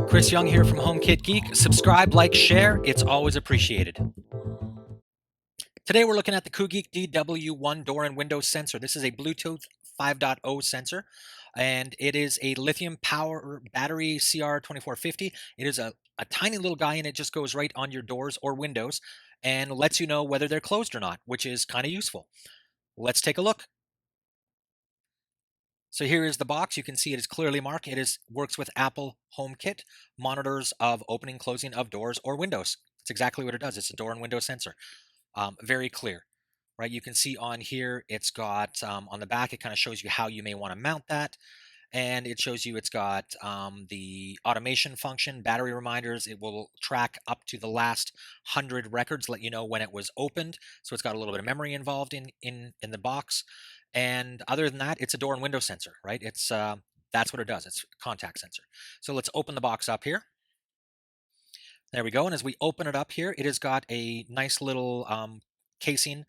Chris Young here from HomeKit Geek. Subscribe, like, share. It's always appreciated. Today we're looking at the Koogeek DW1 door and window sensor. This is a Bluetooth 5.0 sensor, and it is a lithium power battery CR2450. It is a tiny little guy, and it just goes right on your doors or windows and lets you know whether they're closed or not, which is kind of useful. Let's take a look. So here is the box. You can see it is clearly marked. It works with Apple HomeKit, monitors of opening, closing of doors or windows. It's exactly what it does. It's a door and window sensor. Very clear, right? You can see on here, it's got on the back, it kind of shows you how you may want to mount that. And it shows you it's got the automation function, battery reminders. It will track up to the last 100 records, let you know when it was opened. So it's got a little bit of memory involved in the box. And other than that, it's a door and window sensor, right? It's that's what it does. It's a contact sensor. So let's open the box up here. There we go. And as we open it up here, it has got a nice little casing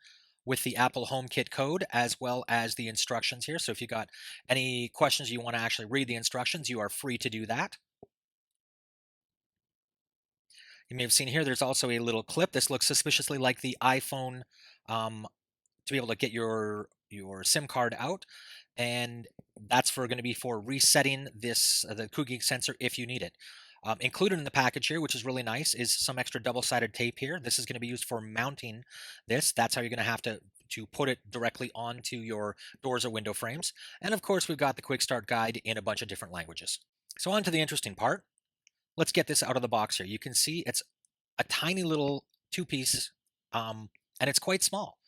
with the Apple HomeKit code as well as the instructions here. So if you got any questions, you want to actually read the instructions, you are free to do that. You may have seen here, there's also a little clip. This looks suspiciously like the iPhone to be able to get your SIM card out. And that's going to be for resetting this the Koogeek sensor if you need it. Included in the package here, which is really nice, is some extra double-sided tape here. This is going to be used for mounting this. That's how you're going to have to put it directly onto your doors or window frames. And of course, we've got the quick start guide in a bunch of different languages. So on to the interesting part. Let's get this out of the box here. You can see it's a tiny little two-piece, and it's quite small.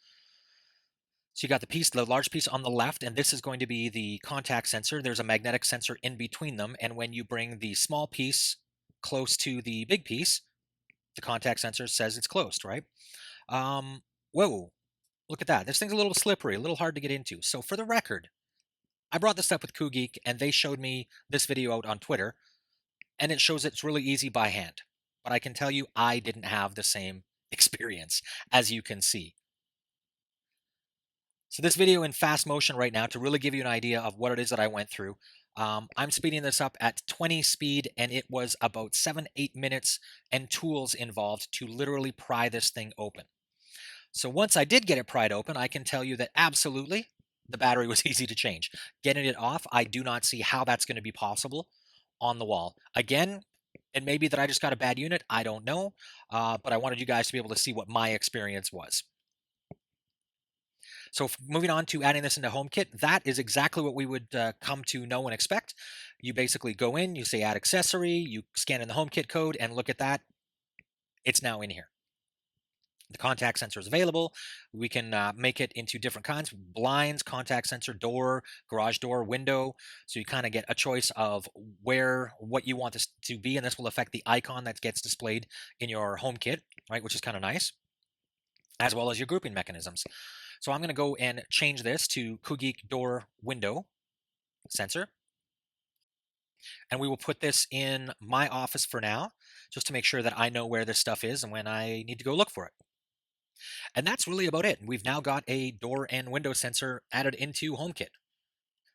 So you got the large piece on the left, and this is going to be the contact sensor. There's a magnetic sensor in between them, and when you bring the small piece close to the big piece, the contact sensor says it's closed, right? Whoa, look at that. This thing's a little slippery, a little hard to get into. So for the record, I brought this up with Koogeek, and they showed me this video out on Twitter, and it shows it's really easy by hand. But I can tell you, I didn't have the same experience, as you can see. So this video in fast motion right now to really give you an idea of what it is that I went through. I'm speeding this up at 20 speed, and it was about 7-8 minutes and tools involved to literally pry this thing open. So once I did get it pried open, I can tell you that absolutely the battery was easy to change. Getting it off, I do not see how that's going to be possible on the wall. Again, it may be that I just got a bad unit. I don't know, but I wanted you guys to be able to see what my experience was. So moving on to adding this into HomeKit, that is exactly what we would come to know and expect. You basically go in, you say add accessory, you scan in the HomeKit code, and look at that. It's now in here. The contact sensor is available. We can make it into different kinds: blinds, contact sensor, door, garage door, window. So you kind of get a choice of what you want this to be, and this will affect the icon that gets displayed in your HomeKit, right? Which is kind of nice, as well as your grouping mechanisms. So I'm going to go and change this to Koogeek door window sensor. And we will put this in my office for now, just to make sure that I know where this stuff is and when I need to go look for it. And that's really about it. We've now got a door and window sensor added into HomeKit.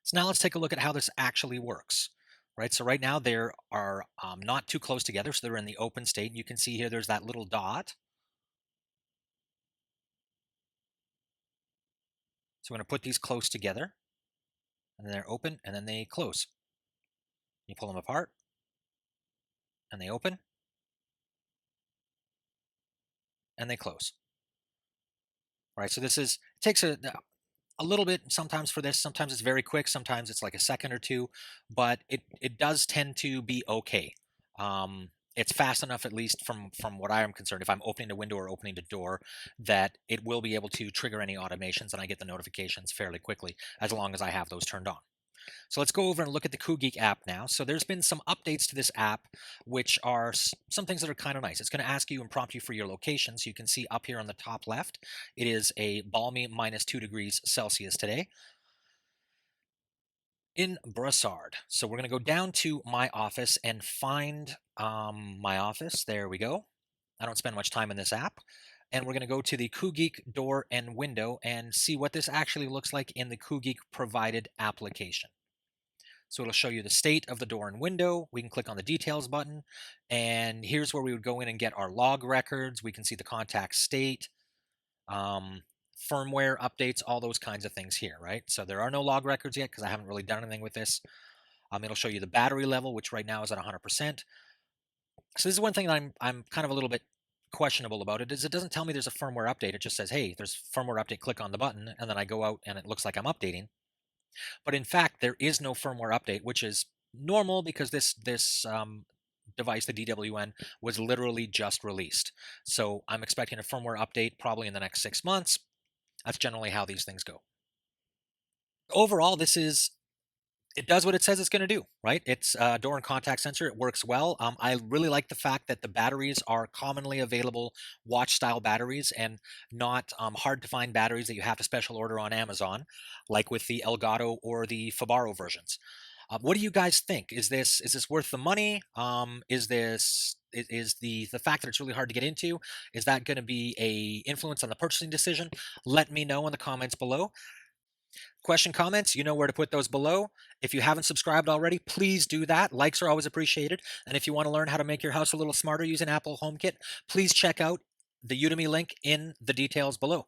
So now let's take a look at how this actually works. Right, so right now they are not too close together, so they're in the open state. You can see here there's that little dot. So we're going to put these close together, and then they're open, and then they close. You pull them apart, and they open, and they close. All right, so it takes a little bit sometimes for this. Sometimes it's very quick. Sometimes it's like a second or two, but it does tend to be okay. It's fast enough, at least from what I am concerned, if I'm opening a window or opening a door, that it will be able to trigger any automations, and I get the notifications fairly quickly as long as I have those turned on. So let's go over and look at the Koogeek app now. So there's been some updates to this app, which are some things that are kind of nice. It's going to ask you and prompt you for your location. So you can see up here on the top left, it is a balmy -2 degrees Celsius today in Brossard. So we're going to go down to my office and find my office. There we go. I don't spend much time in this app. And we're going to go to the Koogeek door and window and see what this actually looks like in the Koogeek provided application. So it'll show you the state of the door and window. We can click on the details button, and here's where we would go in and get our log records. We can see the contact state, um, firmware updates, all those kinds of things here, right? So there are no log records yet because I haven't really done anything with this. It'll show you the battery level, which right now is at 100%. So this is one thing that I'm kind of a little bit questionable about it, is it doesn't tell me there's a firmware update. It just says, hey, there's firmware update, click on the button, and then I go out and it looks like I'm updating. But in fact, there is no firmware update, which is normal because this device, the DWN, was literally just released. So I'm expecting a firmware update probably in the next 6 months. That's generally how these things go. Overall, it does what it says it's going to do, right? It's a door and contact sensor. It works well. I really like the fact that the batteries are commonly available watch style batteries and not hard to find batteries that you have to special order on Amazon, like with the Elgato or the Fabaro versions. What do you guys think? Is this worth the money? Is the fact that it's really hard to get into, is that going to be a influence on the purchasing decision? Let me know in the comments below. Question, comments, you know where to put those below. If you haven't subscribed already, please do that. Likes are always appreciated. And if you want to learn how to make your house a little smarter using Apple HomeKit, please check out the Udemy link in the details below.